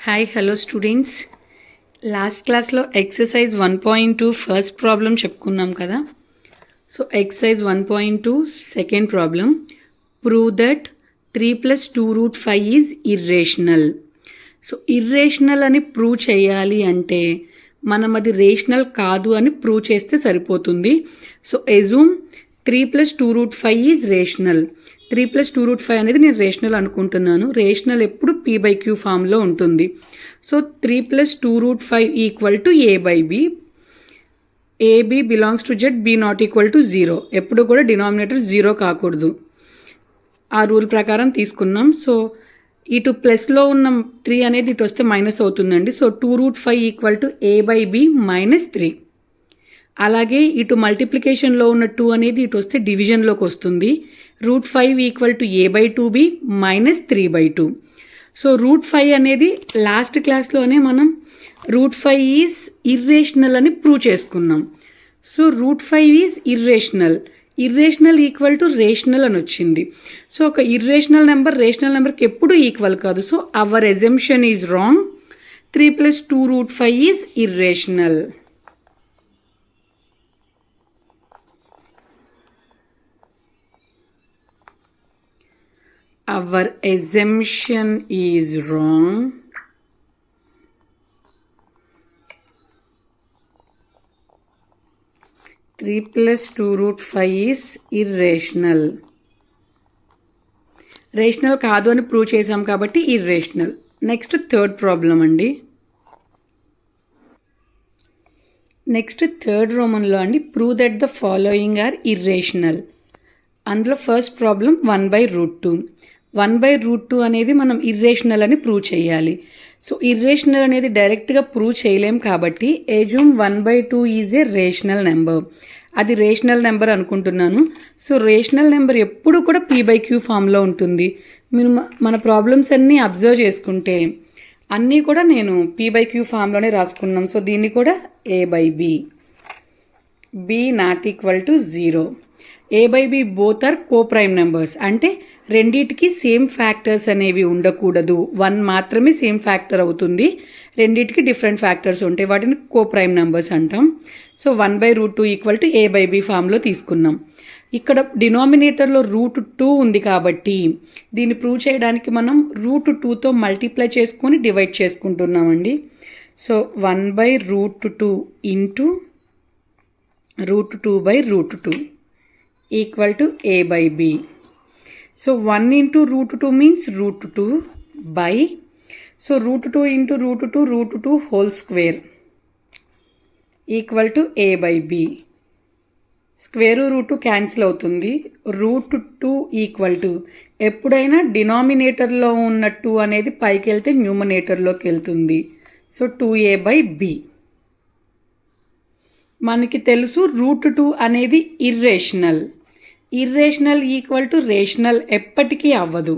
Hi hello students, last క్లాస్లో exercise 1.2 first problem చెప్పుకున్నాం కదా. So exercise 1.2 second problem, prove that 3 + 2√5 is irrational. So irrational అని prove చేయాలి అంటే మనం అది రేషనల్ కాదు అని ప్రూవ్ చేస్తే సరిపోతుంది. So ఎజూమ్ 3 + 2√5 is rational. 3 + 2√5 అనేది నేను రేషనల్ అనుకుంటున్నాను. రేషనల్ ఎప్పుడు p/q ఫామ్లో ఉంటుంది. So 3 + 2√5 = a/b. ab belongs to z, b not equal to 0. ఎప్పుడు కూడా డినామినేటర్ 0 కాకూడదు. ఆ రూల్ ప్రకారం తీసుకున్నాం. సో ఇటు ప్లస్లో ఉన్న 3 అనేది ఇటు వస్తే మైనస్ అవుతుందండి. So 2√5 = a/b - 3. అలాగే ఇటు మల్టిప్లికేషన్లో ఉన్న 2 అనేది ఇటు వస్తే డివిజన్లోకి వస్తుంది. √5 = a/2b - 3/2. సో √5 అనేది లాస్ట్ క్లాస్లోనే మనం √5 ఈజ్ ఇర్రేషనల్ అని ప్రూవ్ చేసుకున్నాం. So √5 is irrational. Irrational = rational అని వచ్చింది. సో ఒక ఇర్రేషనల్ నెంబర్ రేషనల్ నెంబర్కి ఎప్పుడు ఈక్వల్ కాదు. So our assumption is wrong. 3 + 2√5 is irrational. Our assumption is wrong. 3 + 2√5 is irrational. Rational కాదు అని ప్రూవ్ చేసాం కాబట్టి ఇర్రేషనల్. నెక్స్ట్ థర్డ్ ప్రాబ్లం అండి. నెక్స్ట్ థర్డ్ రోమన్లో అండి, prove that the following are irrational. అందులో ఫస్ట్ ప్రాబ్లం 1/√2. 1/√2 అనేది మనం ఇర్రేషనల్ అని ప్రూవ్ చేయాలి. సో ఇర్రేషనల్ అనేది డైరెక్ట్గా ప్రూవ్ చేయలేం కాబట్టి assume 1/2 is a rational number. అది రేషనల్ నెంబర్ అనుకుంటున్నాను. సో రేషనల్ నెంబర్ ఎప్పుడు కూడా p/q ఫామ్లో ఉంటుంది. మీరు మన ప్రాబ్లమ్స్ అన్నీ అబ్జర్వ్ చేసుకుంటే అన్నీ కూడా నేను p/q ఫామ్లోనే రాసుకున్నాం. సో దీన్ని కూడా a/b, b not equal to 0. a/b both are coprime numbers. అంటే రెండిటికి సేమ్ ఫ్యాక్టర్స్ అనేవి ఉండకూడదు. 1 మాత్రమే సేమ్ ఫ్యాక్టర్ అవుతుంది. రెండిటికి డిఫరెంట్ ఫ్యాక్టర్స్ ఉంటాయి. వాటిని కోప్రైమ్ నెంబర్స్ అంటాం. సో 1/√2 = a/b ఫామ్లో తీసుకున్నాం. ఇక్కడ డినామినేటర్లో √2 ఉంది కాబట్టి దీన్ని ప్రూవ్ చేయడానికి మనం √2తో మల్టిప్లై చేసుకొని divide చేసుకుంటున్నామండి. So 1/√2 × √2/√2 = a/b. So 1 × √2 means √2 by, so √2 × √2 whole square = a/b. Square root cancel అవుతుంది. √2 ఎప్పుడైనా డినామినేటర్లో ఉన్న 2 అనేది పైకి వెళ్తే న్యూమనేటర్లోకి వెళ్తుంది. So 2a/b. మనకి తెలుసు √2 అనేది ఇర్రేషనల్. ఇర్రేషనల్ = రేషనల్ ఎప్పటికీ అవ్వదు.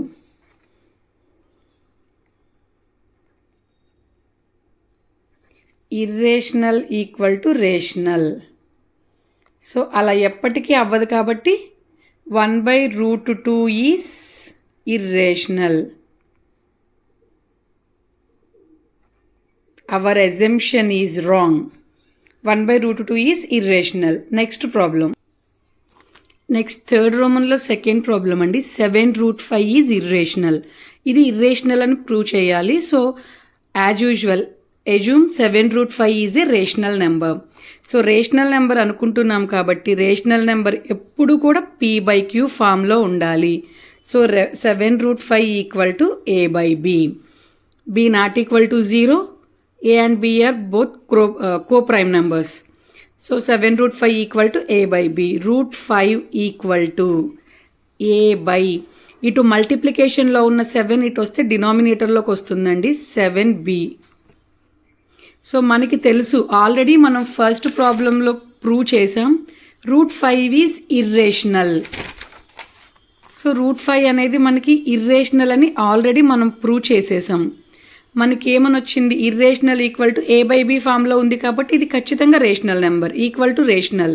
Irrational = rational. సో అలా ఎప్పటికీ అవ్వదు కాబట్టి 1/√2 is irrational. Our assumption is wrong. 1/√2 is irrational. Next problem. Next third రోమన్లో సెకండ్ ప్రాబ్లం అండి. 7√5 ఈజ్ ఇర్రేషనల్. ఇది ఇర్రేషనల్ అని ప్రూవ్ చేయాలి. So as usual assume 7√5 is a rational number. So rational number అనుకుంటున్నాం కాబట్టి రేషనల్ నెంబర్ ఎప్పుడు కూడా p/q ఫామ్లో ఉండాలి. So 7√5 = a/b. b not equal to 0. a and b are both co-prime numbers. So 7√5 = a/b. √5 = a/, ఇటు మల్టిప్లికేషన్లో ఉన్న 7 ఇటు వస్తే డినామినేటర్లోకి వస్తుందండి. 7b. సో మనకి తెలుసు ఆల్రెడీ మనం ఫస్ట్ ప్రాబ్లంలో ప్రూవ్ చేసాం √5 ఈజ్ ఇర్రేషనల్. సో √5 అనేది మనకి ఇర్రేషనల్ అని ఆల్రెడీ మనం ప్రూవ్ చేసేసాం. మనకి ఏమని వచ్చింది? ఇర్రేషనల్ = a/b ఫామ్లో ఉంది కాబట్టి ఇది ఖచ్చితంగా రేషనల్ నెంబర్ రేషనల్.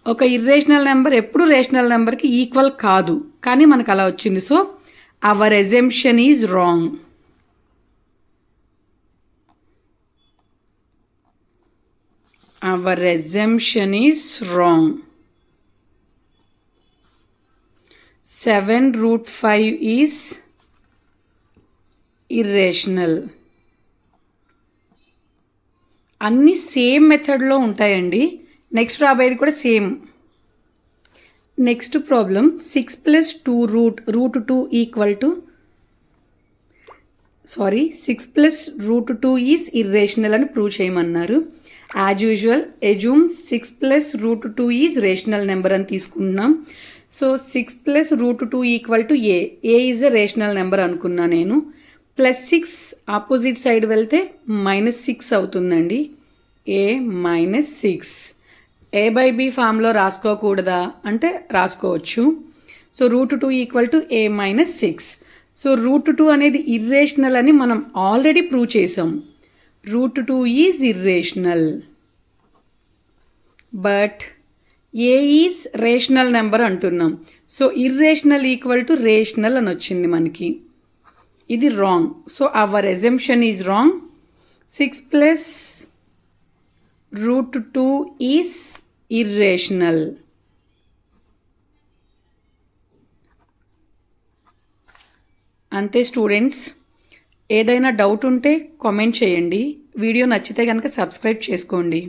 ఒక ఇర్రేషనల్ నెంబర్ ఎప్పుడు రేషనల్ నెంబర్కి ఈక్వల్ కాదు, కానీ మనకు అలా వచ్చింది. So our assumption is wrong. our assumption is wrong. 7 root 5 is irrational. అన్నీ సేమ్ మెథడ్లో ఉంటాయండి. నెక్స్ట్ రాబోయేది కూడా same. Next problem 6 + 2 root 2 equal to 6 + √2 is irrational అని ప్రూవ్ చేయమన్నారు. As usual assume 6 + √2 is rational number అని తీసుకుంటున్నాం. So 6 + √2 equal to a is a rational number అనుకున్నా నేను. +6 ఆపోజిట్ సైడ్ వెళ్తే -6 అవుతుందండి. ఏ -6. A/B ఫామ్లో రాసుకోకూడదా అంటే రాసుకోవచ్చు. So √2 equal to A - 6. So √2 అనేది ఇర్రేషనల్ అని మనం ఆల్రెడీ ప్రూవ్ చేసాం. √2 is irrational, but A is rational number అంటున్నాం. So irrational equal to rational అని వచ్చింది మనకి. ఇది wrong. So our assumption is wrong. 6 + √2 is irrational. అంతే స్టూడెంట్స్. ఏదైనా డౌట్ ఉంటే కామెంట్ చేయండి. వీడియో నచ్చితే కనుక సబ్స్క్రైబ్ చేసుకోండి.